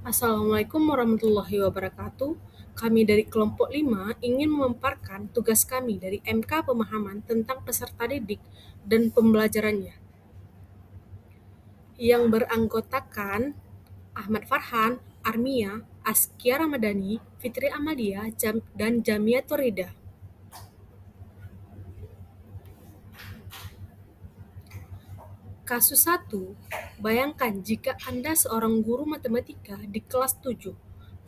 Assalamualaikum warahmatullahi wabarakatuh. Kami dari kelompok 5 ingin memaparkan tugas kami dari MK Pemahaman tentang peserta didik dan pembelajarannya, yang beranggotakan Ahmad Farhan, Armia, Askia Ramadhani, Fitri Amalia, dan Jamia Turida. Kasus 1. Bayangkan jika Anda seorang guru matematika di kelas 7.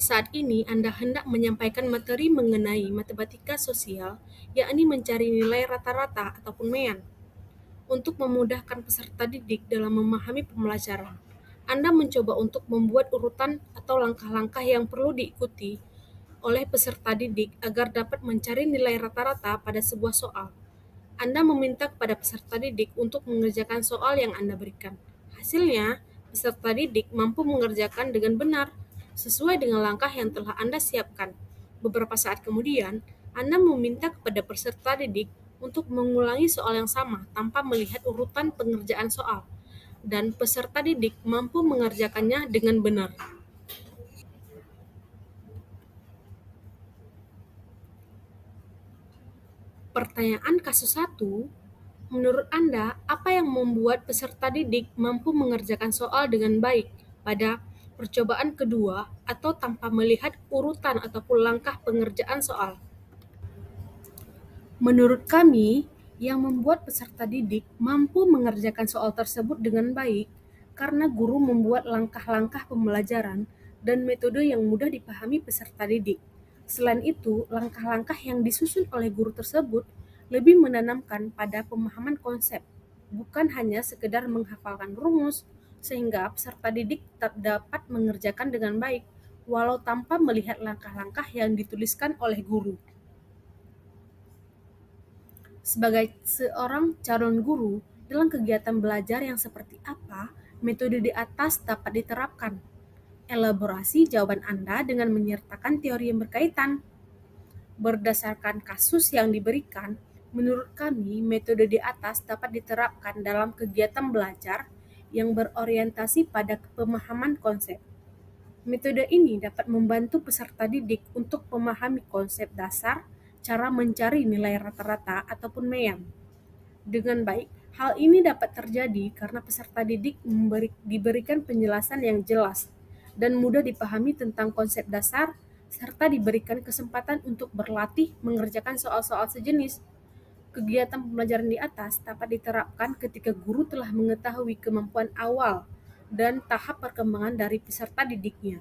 Saat ini Anda hendak menyampaikan materi mengenai matematika sosial, yakni mencari nilai rata-rata ataupun MEAN. Untuk memudahkan peserta didik dalam memahami pembelajaran, Anda mencoba untuk membuat urutan atau langkah-langkah yang perlu diikuti oleh peserta didik agar dapat mencari nilai rata-rata pada sebuah soal. Anda meminta kepada peserta didik untuk mengerjakan soal yang Anda berikan. Hasilnya, peserta didik mampu mengerjakan dengan benar, sesuai dengan langkah yang telah Anda siapkan. Beberapa saat kemudian, Anda meminta kepada peserta didik untuk mengulangi soal yang sama tanpa melihat urutan pengerjaan soal, dan peserta didik mampu mengerjakannya dengan benar. Pertanyaan kasus 1. Menurut Anda, apa yang membuat peserta didik mampu mengerjakan soal dengan baik pada percobaan kedua atau tanpa melihat urutan ataupun langkah pengerjaan soal? Menurut kami, yang membuat peserta didik mampu mengerjakan soal tersebut dengan baik karena guru membuat langkah-langkah pembelajaran dan metode yang mudah dipahami peserta didik. Selain itu, langkah-langkah yang disusun oleh guru tersebut lebih menanamkan pada pemahaman konsep, bukan hanya sekedar menghafalkan rumus, sehingga peserta didik tetap dapat mengerjakan dengan baik, walau tanpa melihat langkah-langkah yang dituliskan oleh guru. Sebagai seorang calon guru, dalam kegiatan belajar yang seperti apa metode di atas dapat diterapkan? Elaborasi jawaban Anda dengan menyertakan teori yang berkaitan. Berdasarkan kasus yang diberikan, menurut kami metode di atas dapat diterapkan dalam kegiatan belajar yang berorientasi pada pemahaman konsep. Metode ini dapat membantu peserta didik untuk memahami konsep dasar, cara mencari nilai rata-rata ataupun MEAN dengan baik. Hal ini dapat terjadi karena peserta didik diberikan penjelasan yang jelas dan mudah dipahami tentang konsep dasar, serta diberikan kesempatan untuk berlatih mengerjakan soal-soal sejenis. Kegiatan pembelajaran di atas dapat diterapkan ketika guru telah mengetahui kemampuan awal dan tahap perkembangan dari peserta didiknya,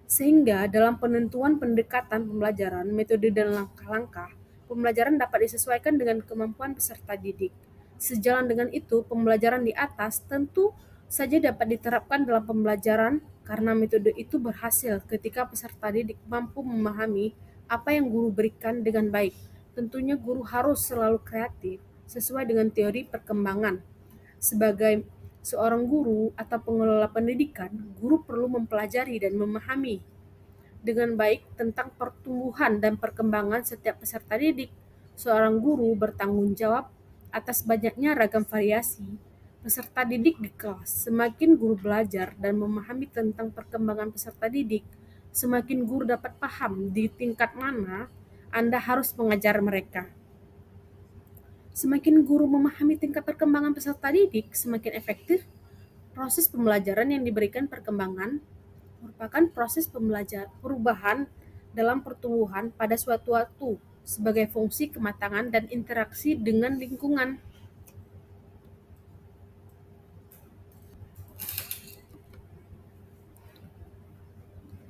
sehingga dalam penentuan pendekatan pembelajaran, metode dan langkah-langkah pembelajaran dapat disesuaikan dengan kemampuan peserta didik. Sejalan dengan itu, pembelajaran di atas tentu saja dapat diterapkan dalam pembelajaran karena metode itu berhasil ketika peserta didik mampu memahami apa yang guru berikan dengan baik. Tentunya guru harus selalu kreatif sesuai dengan teori perkembangan. Sebagai seorang guru atau pengelola pendidikan, guru perlu mempelajari dan memahami dengan baik tentang pertumbuhan dan perkembangan setiap peserta didik. Seorang guru bertanggung jawab atas banyaknya ragam variasi peserta didik di kelas. Semakin guru belajar dan memahami tentang perkembangan peserta didik, semakin guru dapat paham di tingkat mana Anda harus mengajar mereka. Semakin guru memahami tingkat perkembangan peserta didik, semakin efektif proses pembelajaran yang diberikan. Perkembangan merupakan proses perubahan dalam pertumbuhan pada suatu waktu sebagai fungsi kematangan dan interaksi dengan lingkungan.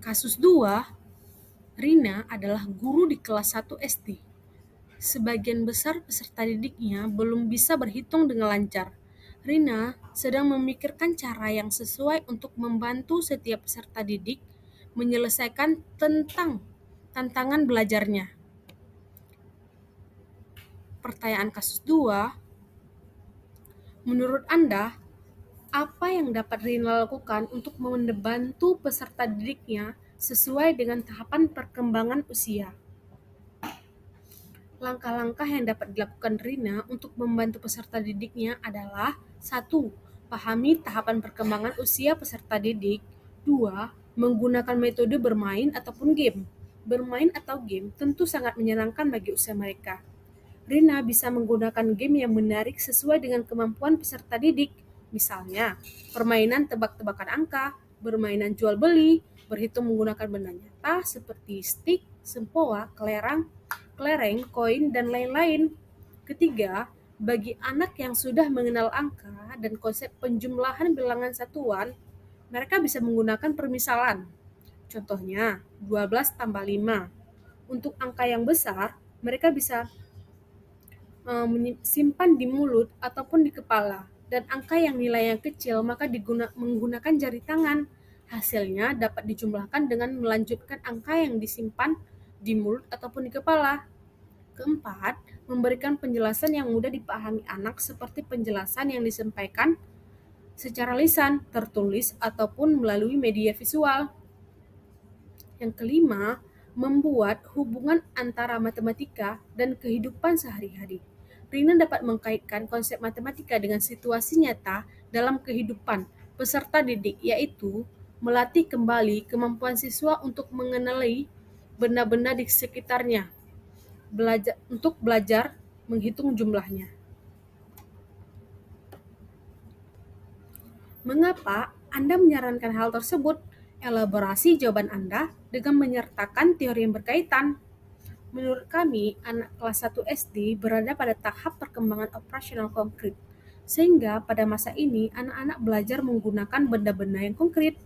Kasus 2, Rina adalah guru di kelas 1 SD. Sebagian besar peserta didiknya belum bisa berhitung dengan lancar. Rina sedang memikirkan cara yang sesuai untuk membantu setiap peserta didik menyelesaikan tentang tantangan belajarnya. Pertanyaan kasus 2, menurut Anda, apa yang dapat Rina lakukan untuk membantu peserta didiknya sesuai dengan tahapan perkembangan usia? Langkah-langkah yang dapat dilakukan Rina untuk membantu peserta didiknya adalah 1. Pahami tahapan perkembangan usia peserta didik. 2. menggunakan metode bermain ataupun game. Bermain atau game tentu sangat menyenangkan bagi usia mereka. Rina bisa menggunakan game yang menarik sesuai dengan kemampuan peserta didik. Misalnya, permainan tebak-tebakan angka, permainan jual beli, berhitung menggunakan benda nyata seperti stik, sempoa, kelereng, koin, dan lain-lain. Ketiga, bagi anak yang sudah mengenal angka dan konsep penjumlahan bilangan satuan, mereka bisa menggunakan permisalan. Contohnya, 12 tambah 5. Untuk angka yang besar, mereka bisa simpan di mulut ataupun di kepala, dan angka yang nilainya kecil maka menggunakan jari tangan. Hasilnya dapat dijumlahkan dengan melanjutkan angka yang disimpan di mulut ataupun di kepala. Keempat, memberikan penjelasan yang mudah dipahami anak seperti penjelasan yang disampaikan secara lisan, tertulis, ataupun melalui media visual. Yang kelima, membuat hubungan antara matematika dan kehidupan sehari-hari. Rina dapat mengkaitkan konsep matematika dengan situasi nyata dalam kehidupan peserta didik, yaitu melatih kembali kemampuan siswa untuk mengenali benda-benda di sekitarnya, belajar menghitung jumlahnya. Mengapa Anda menyarankan hal tersebut? Elaborasi jawaban Anda dengan menyertakan teori yang berkaitan. Menurut kami, anak kelas 1 SD berada pada tahap perkembangan operasional konkret, sehingga pada masa ini anak-anak belajar menggunakan benda-benda yang konkret,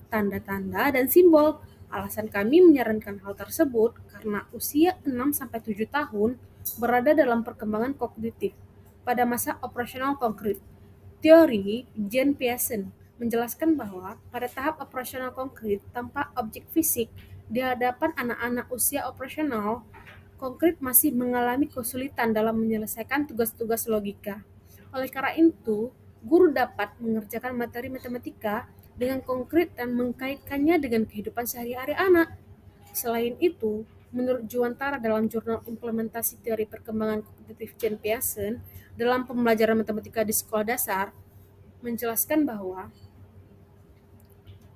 tanda-tanda, dan simbol. Alasan kami menyarankan hal tersebut karena usia 6-7 tahun berada dalam perkembangan kognitif pada masa operasional konkret. Teori Jean Piaget menjelaskan bahwa pada tahap operasional konkret tanpa objek fisik, di hadapan anak-anak usia operasional konkret masih mengalami kesulitan dalam menyelesaikan tugas-tugas logika. Oleh karena itu, guru dapat mengerjakan materi matematika dengan konkret dan mengkaitkannya dengan kehidupan sehari-hari anak. Selain itu, menurut Juwantara dalam jurnal implementasi teori perkembangan kognitif Jean Piaget dalam pembelajaran matematika di sekolah dasar, menjelaskan bahwa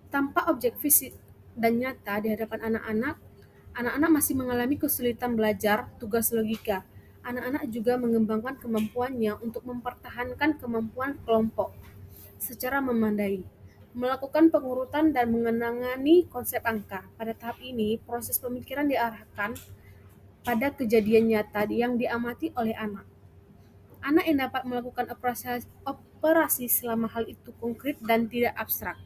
tanpa objek fisik dan nyata di hadapan anak-anak, anak-anak masih mengalami kesulitan belajar tugas logika. Anak-anak juga mengembangkan kemampuannya untuk mempertahankan kemampuan kelompok secara memadai, melakukan pengurutan dan mengenangani konsep angka. Pada tahap ini, proses pemikiran diarahkan pada kejadian nyata yang diamati oleh anak. Anak yang dapat melakukan operasi selama hal itu konkret dan tidak abstrak.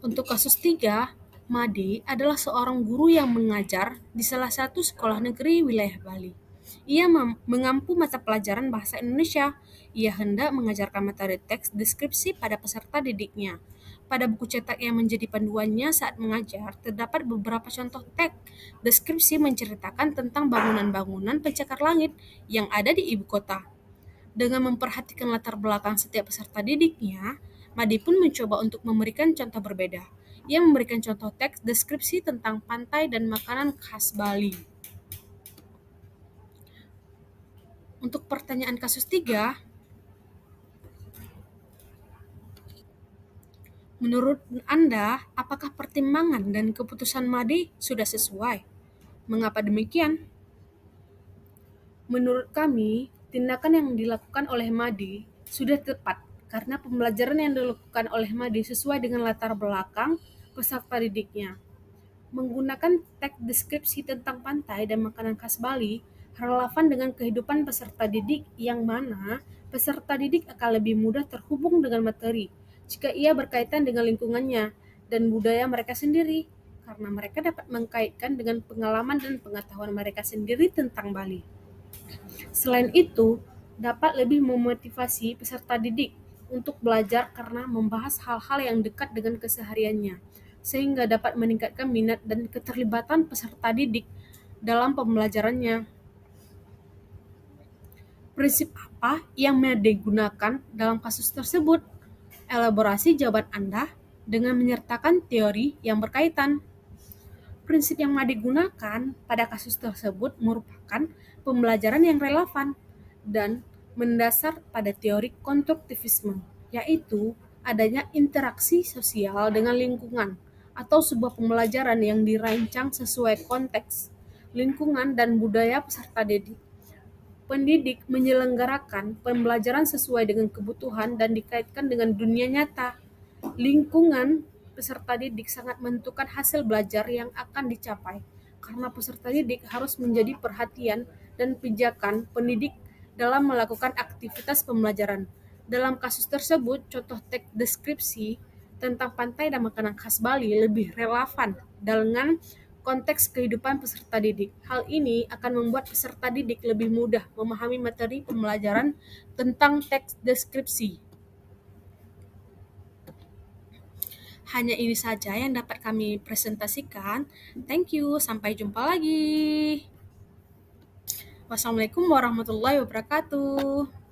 Untuk kasus 3, Made adalah seorang guru yang mengajar di salah satu sekolah negeri wilayah Bali. Ia mengampu mata pelajaran bahasa Indonesia. Ia hendak mengajarkan materi teks deskripsi pada peserta didiknya. Pada buku cetak yang menjadi panduannya saat mengajar, terdapat beberapa contoh teks deskripsi menceritakan tentang bangunan-bangunan pencakar langit yang ada di ibu kota. Dengan memperhatikan latar belakang setiap peserta didiknya, Madi pun mencoba untuk memberikan contoh berbeda. Ia memberikan contoh teks deskripsi tentang pantai dan makanan khas Bali. Untuk pertanyaan kasus 3, menurut Anda, apakah pertimbangan dan keputusan Madi sudah sesuai? Mengapa demikian? Menurut kami, tindakan yang dilakukan oleh Madi sudah tepat karena pembelajaran yang dilakukan oleh Madi sesuai dengan latar belakang peserta didiknya. Menggunakan teks deskripsi tentang pantai dan makanan khas Bali relevan dengan kehidupan peserta didik yang mana peserta didik akan lebih mudah terhubung dengan materi jika ia berkaitan dengan lingkungannya dan budaya mereka sendiri, karena mereka dapat mengkaitkan dengan pengalaman dan pengetahuan mereka sendiri tentang Bali. Selain itu, dapat lebih memotivasi peserta didik untuk belajar karena membahas hal-hal yang dekat dengan kesehariannya, sehingga dapat meningkatkan minat dan keterlibatan peserta didik dalam pembelajarannya. Prinsip apa yang digunakan dalam kasus tersebut? Elaborasi jawaban Anda dengan menyertakan teori yang berkaitan. Prinsip yang digunakan pada kasus tersebut merupakan pembelajaran yang relevan dan mendasar pada teori konstruktivisme, yaitu adanya interaksi sosial dengan lingkungan atau sebuah pembelajaran yang dirancang sesuai konteks, lingkungan, dan budaya peserta didik. Pendidik menyelenggarakan pembelajaran sesuai dengan kebutuhan dan dikaitkan dengan dunia nyata. Lingkungan peserta didik sangat menentukan hasil belajar yang akan dicapai, karena peserta didik harus menjadi perhatian dan pijakan pendidik dalam melakukan aktivitas pembelajaran. Dalam kasus tersebut, contoh teks deskripsi tentang pantai dan makanan khas Bali lebih relevan dengan konteks kehidupan peserta didik. Hal ini akan membuat peserta didik lebih mudah memahami materi pembelajaran tentang teks deskripsi. Hanya ini saja yang dapat kami presentasikan. Thank you, sampai jumpa lagi. Wassalamualaikum warahmatullahi wabarakatuh.